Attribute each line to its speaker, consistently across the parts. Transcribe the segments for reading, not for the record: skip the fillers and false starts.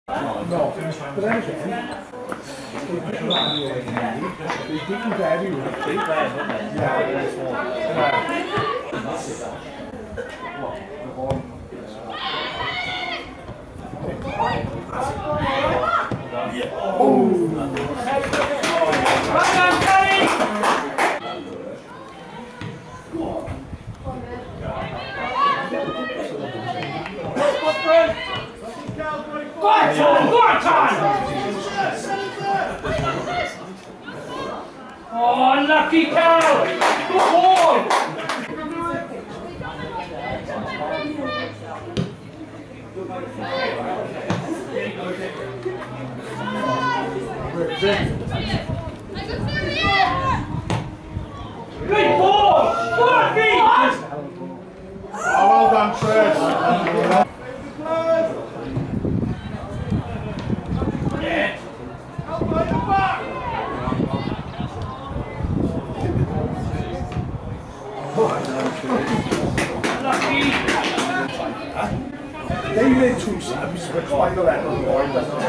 Speaker 1: No, but then again, it's different to everyone.
Speaker 2: Oh, unlucky cow! Good ball! Good ball! Good feet!
Speaker 1: Oh, well done, Trish. They made two subs, which why the level board doesn't.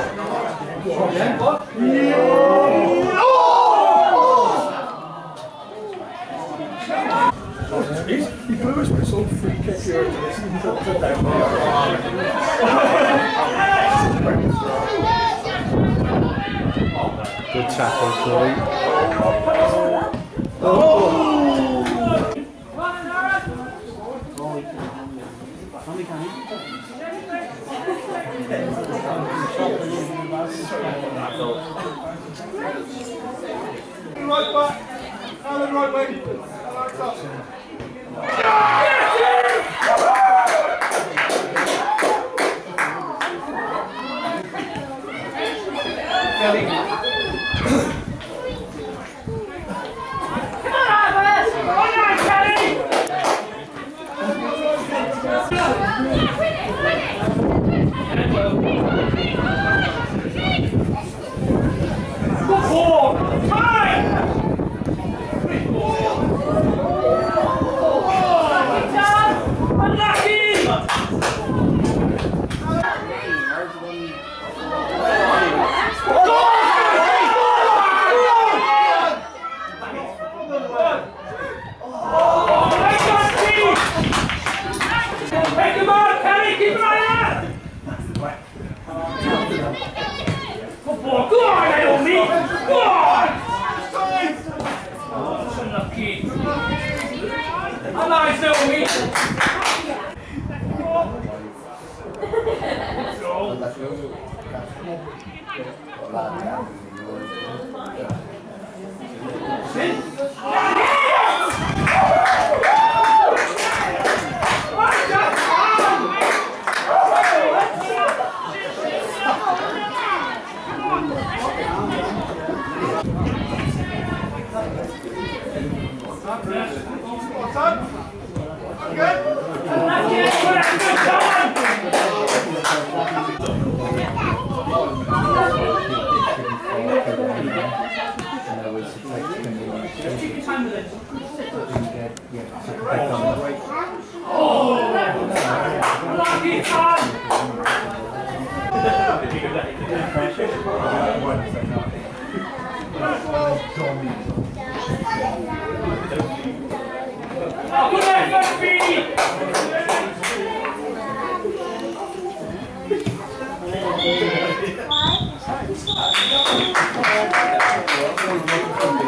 Speaker 1: He blew his whistle, free kick here to down
Speaker 3: Good tackle, Chloe.
Speaker 1: Right back, Alan right wing. Why?